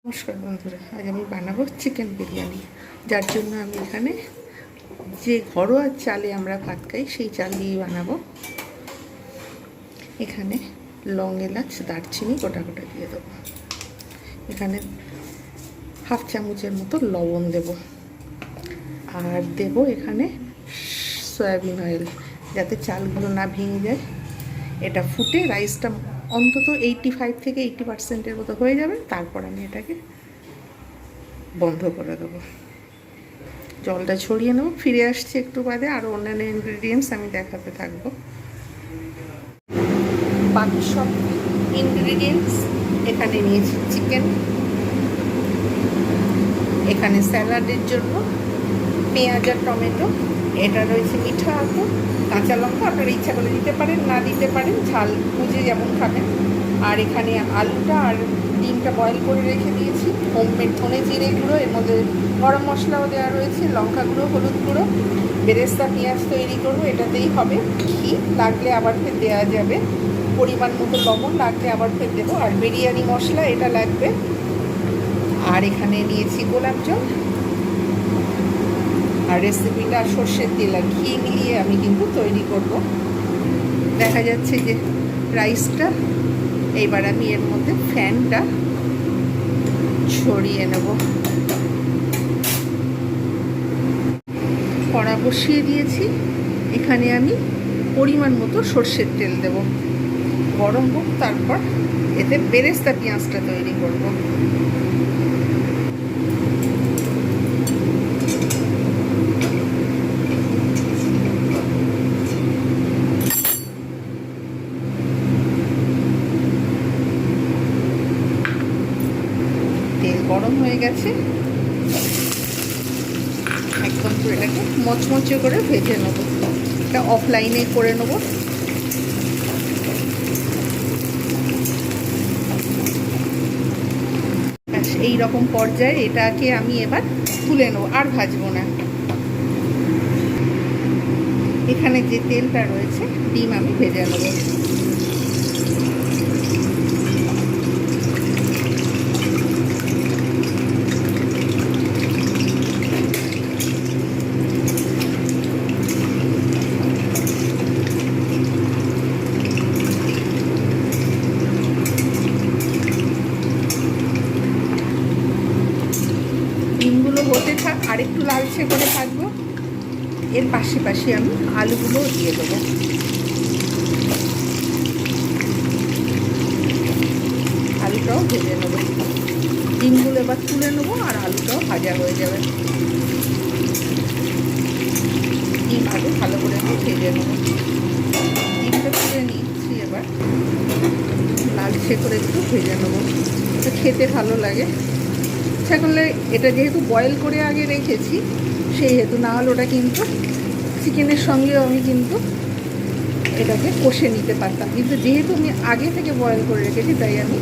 নমস্কার বন্ধুরা, আজ আমি বানাবো চিকেন বিরিয়ানি। যার জন্য আমি এখানে যে ঘরোয়া চালে আমরা ভাত খাই সেই চাল দিয়ে বানাবো। এখানে লং, এলাচ, দারচিনি গোটা গোটা দিয়ে দেবো। এখানে হাফ চামচের মতো লবণ দেব, আর দেব এখানে সয়াবিন অয়েল, যাতে চালগুলো না ভেঙে যায়। এটা ফুটে রাইসটা অন্তত 85 থেকে 80% মতো হয়ে যাবে। তারপর আমি এটাকে বন্ধ করে দেবো, জলটা ছড়িয়ে নেব। ফিরে আসছি একটু বাদে, আরও অন্যান্য ইনগ্রিডিয়েন্টস আমি দেখাতে থাকবো। বাকি সব ইনগ্রিডিয়েন্টস এখানে নিয়েছি। চিকেন, এখানে স্যালাডের জন্য পেঁয়াজ আর টমেটো, এটা রয়েছে মিঠা আলু, কাঁচা লঙ্কা, আপনারা ইচ্ছা করে দিতে পারেন, না দিতে পারেন, ঝাল বুঝে যেমন খাবেন। আর এখানে আলুটা আর ডিমটা বয়েল করে রেখে দিয়েছি। হোমমেড ধনে জিরে গুঁড়ো, এর মধ্যে গরম মশলাও দেওয়া রয়েছে, লঙ্কা গুঁড়ো, হলুদ গুঁড়ো, বেরেস্তা পেঁয়াজ তৈরি করবো, এটাতেই হবে। ঘি লাগলে আবার ফের দেওয়া যাবে, পরিমাণ মতো লবণ লাগলে আবার ফের দেবো। আর বিরিয়ানি মশলা এটা লাগবে। আর এখানে নিয়েছি গোলাপ জল, আর রেসিপিটা সর্ষের তেল আর ঘি মিলিয়ে আমি কিন্তু তৈরি করব। দেখা যাচ্ছে যে রাইসটা, এইবার আমি এর মধ্যে ফ্যানটা ছড়িয়ে নেব। কড়া বসিয়ে দিয়েছি, এখানে আমি পরিমাণ মতো সর্ষের তেল দেব। গরম হোক, তারপর এতে বেরেস্তা পেঁয়াজটা তৈরি করব। তেল গরম হয়ে গেছে, একদম পুরো এটাকে মচমচে করে ভেজে নেবো। এটা অফলাইনে করে নেব। এই রকম পর্যায়ে এটাকে আমি এবার তুলে নেবো, আর ভাজবো না। এখানে যে তেলটা রয়েছে, ডিম আমি ভেজে নেবো। ডিমগুলো হতে থাক, আর একটু লালচে করে ভাজবো। এর পাশাপাশি আমি আলুগুলো দিয়ে দেবো। আলুটাও ভেজে নেবো। ডিমগুলো এবার তুলে নেবো, আর আলুটাও ভাজা হয়ে যাবে। ডিম আলু ভালো করে আমি ভেজে নেবো। ডিমটা তুলে নিচ্ছি, এবার লালচে করে একটু ভেজে নেবো, তো খেতে ভালো লাগে। ইচ্ছা করলে এটা যেহেতু বয়েল করে আগে রেখেছি, সেই হেতু, না হলে ওটা কিন্তু চিকেনের সঙ্গেও আমি কিন্তু এটাকে কষে নিতে পারতাম, কিন্তু যেহেতু আমি আগে থেকে বয়েল করে রেখেছি, তাই আমি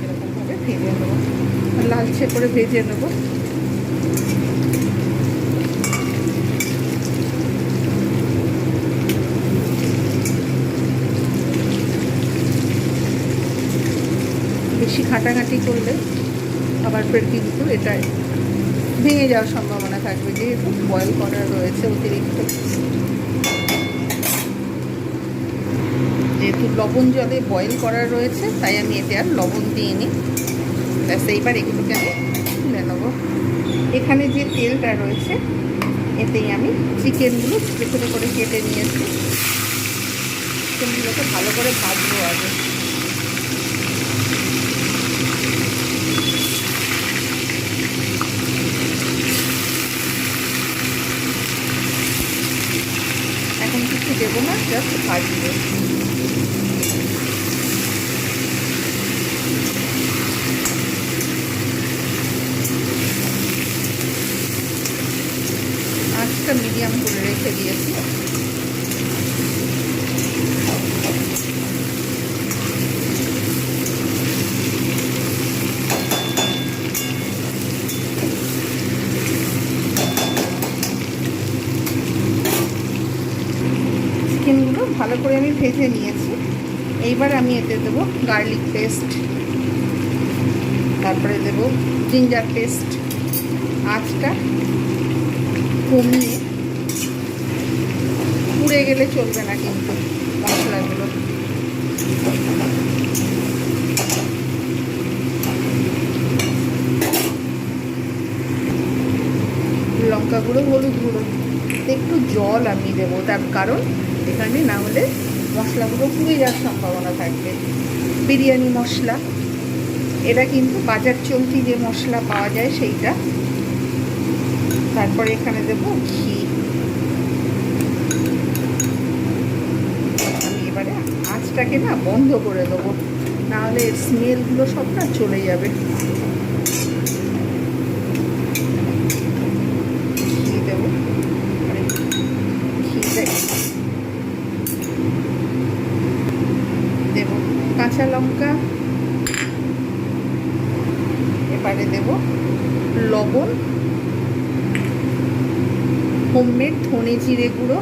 এরকমভাবে ভেজে নেবো, লালচে করে ভেজে নেবো। বেশি ঘাঁটাঘাঁটি করলে আবার ফের কিন্তু এটা ভেঙে যাওয়ার সম্ভাবনা থাকবে, যেহেতু বয়েল করা রয়েছে অতিরিক্ত। যেহেতু লবণ জলে বয়েল করা রয়েছে, তাই আমি এতে আর লবণ দিইনি। ব্যাস, এইবার এগুলোকে আমি তুলে নেবো। এখানে যে তেলটা রয়েছে, এতেই আমি চিকেনগুলো ছোটো ছোটো করে কেটে নিয়েছি। চিকেনগুলোকে ভালো করে ভাজবো আগে। এখন কিছু দেবো না, জাস্ট ভাজবো। আঁচটা মিডিয়াম করে রেখে দিয়েছি। চিকেনগুলো ভালো করে আমি ভেজে নিয়েছি। এইবার আমি এতে দেবো গার্লিক পেস্ট। তারপরে দেবো জিঞ্জার পেস্ট। আঁচটা কমিয়ে, পুড়ে গেলে চলবে না কিন্তু মশলাগুলো। লঙ্কা গুঁড়ো, হলুদ গুঁড়ো, একটু জল আমি দেবো, তার কারণ এখানে না হলে মশলাগুলো পুড়ে যাওয়ার সম্ভাবনা থাকবে। বিরিয়ানি মশলা, এটা কিন্তু বাজার চলতি যে মশলা পাওয়া যায় সেইটা। তারপরে এখানে দেবো ঘি। আমি এবারে আঁচটাকে না বন্ধ করে দেবো, নাহলে এর স্মেলগুলো সব না চলে যাবে। ঘি দেবো, ঘিতে দেবো কাঁচা লঙ্কা, এবারে দেব লবণ, হোমমেড ধনে জিরে গুঁড়ো,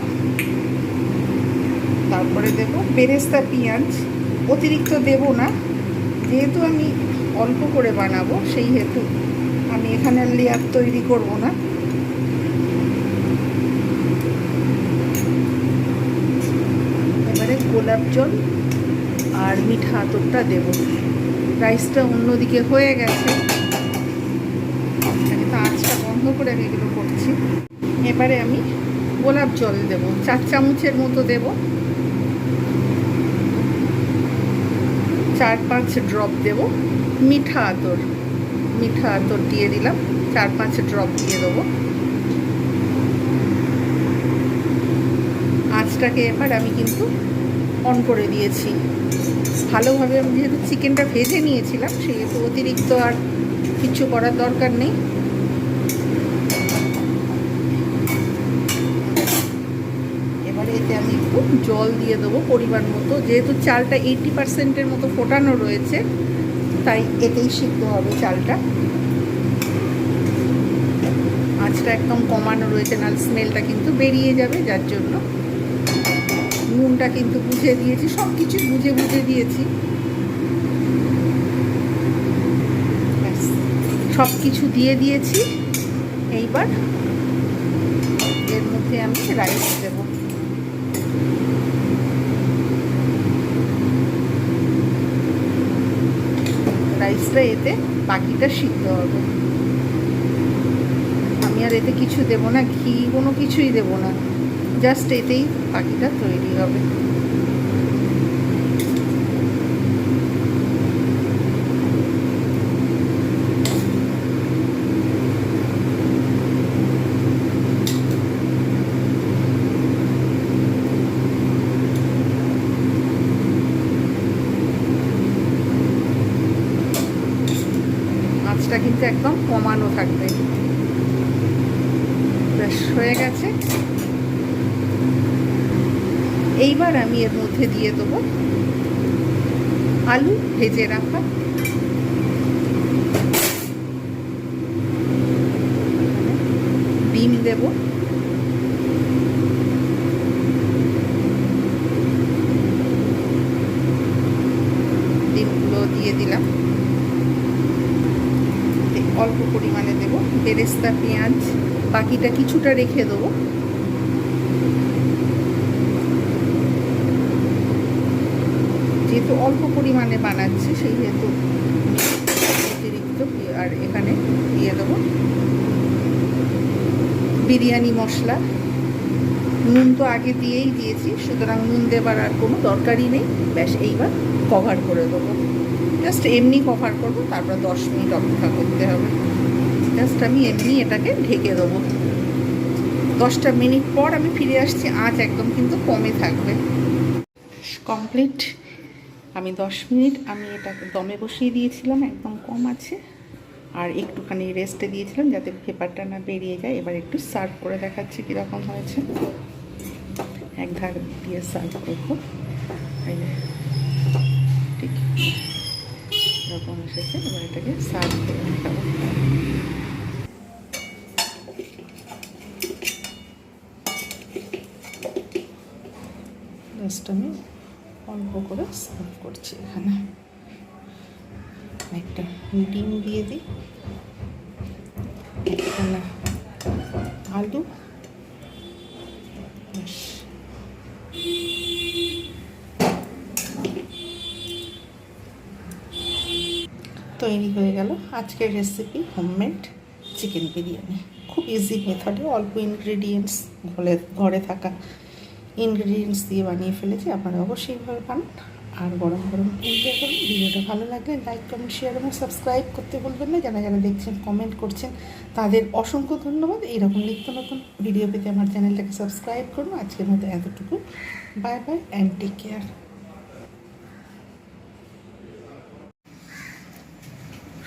তারপরে দেব বেরেস্তা পেঁয়াজ। অতিরিক্ত দেব না, যেহেতু আমি অল্প করে বানাবো সেই হেতু আমি এখানে লেয়ার তৈরি করব না। এবারে গোলাপ জল আর মিঠা আতরটা দেব। রাইসটা অন্যদিকে হয়ে গেছে, আঁচটা বন্ধ করে আমি এগুলো করছি। এবারে আমি গোলাপ জল দেব, 4 চামচের মতো দেব। 4-5 ড্রপ দেব মিঠা আতর। মিঠা আতর দিয়ে দিলাম, 4-5 ড্রপ দিয়ে দেবো। আঁচটাকে এবার আমি কিন্তু অন করে দিয়েছি ভালোভাবে। আমি যেহেতু চিকেনটা ভেজে নিয়েছিলাম সেহেতু অতিরিক্ত আর কিছু করার দরকার নেই। এবারে এতে আমি একটু জল দিয়ে দেবো পরিমাণ মতো, যেহেতু চালটা 80%-এর মতো ফোটানো রয়েছে তাই এতেই সিদ্ধ হবে চালটা। আঁচটা একদম কমানো রয়েছে, নাহলে স্মেলটা কিন্তু বেরিয়ে যাবে। যার জন্য নুনটা কিন্তু বুঝে দিয়েছি, সব কিছু বুঝে বুঝে দিয়েছি। সব কিছু দিয়ে দিয়েছি। এইবার এর মধ্যে আমি রাইস দেব। রাইসটা এতে বাকিটা সিদ্ধ হবে। আমি আর এতে কিছু দেব না, ঘি কোনো কিছুই দেব না, জাস্ট এতেই বাকিটা তৈরি হবে। আঁচটা কিন্তু একদম কমানো থাকবে। বেশ হয়ে গেছে। এইবার আমি এর মধ্যে দিয়ে দেবো আলু ভেজে রাখা। ডিম দেব, ডিমগুলো দিয়ে দিলাম। অল্প পরিমাণে দেব বেরেস্তা পেঁয়াজ, বাকিটা কিছুটা রেখে দেবো। যেহেতু অল্প পরিমাণে বানাচ্ছি সেই হেতু অতিরিক্ত। আর এখানে দিয়ে দেবো বিরিয়ানি মশলা। নুন তো আগে দিয়েই দিয়েছি, সুতরাং নুন দেবার আর কোনো দরকারই নেই। ব্যাস এইবার কভার করে দেবো, জাস্ট এমনি কভার করবো, তারপর 10 মিনিট অপেক্ষা করতে হবে। জাস্ট আমি এমনি এটাকে ঢেকে দেবো। 10টা মিনিট পর আমি ফিরে আসছি, আঁচ একদম কিন্তু কমে থাকবে। কমপ্লিট। আমি 10 মিনিট আমি এটাকে দমে বসিয়ে দিয়েছিলাম, একদম কম আছে, আর একটুখানি রেস্টে দিয়েছিলাম যাতে ভেপারটা না বেরিয়ে যায়। এবার একটু সার্ভ করে দেখাচ্ছি কীরকম হয়েছে। এক ধার দিয়ে সার্ভ করবো, ঠিক এরকম এসেছে। এবার এটাকে সার্ভ করে দেখাবো। জাস্ট আমি অল্প করে সার্ভ করছি এখানে। একটা ডিম দিয়ে দিই, একখানা আলু, তৈরি হয়ে গেল আজকের রেসিপি হোমমেড চিকেন বিরিয়ানি। খুব ইজি মেথডে অল্প ইনগ্রেডিয়েন্টস, ঘরে থাকা ইনগ্রেডিয়েন্টস দিয়ে বানিয়ে ফেলেছি। আপনারা অবশ্যই এইভাবে বানান আর গরম গরম এনজয় করুন। ভিডিওটা ভালো লাগলে লাইক, কমেন্ট, শেয়ার এবং সাবস্ক্রাইব করতে ভুলবেন না। যারা যারা দেখছেন, কমেন্ট করছেন, তাদের অসংখ্য ধন্যবাদ। এইরকম নিত্য নতুন ভিডিও পেতে আমার চ্যানেলটাকে সাবস্ক্রাইব করুন। আজকের মতো এতটুকু। Bye bye and take care.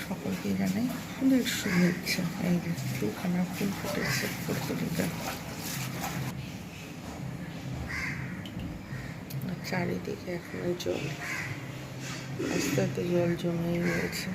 সকলকে জানাই ফুলের শুভেচ্ছা। এই যে দুখানা ফুল ফুটেছে ফুলকপিটা, চারিদিকে এখনো জল, আস্তে আস্তে জল জমেই রয়েছে।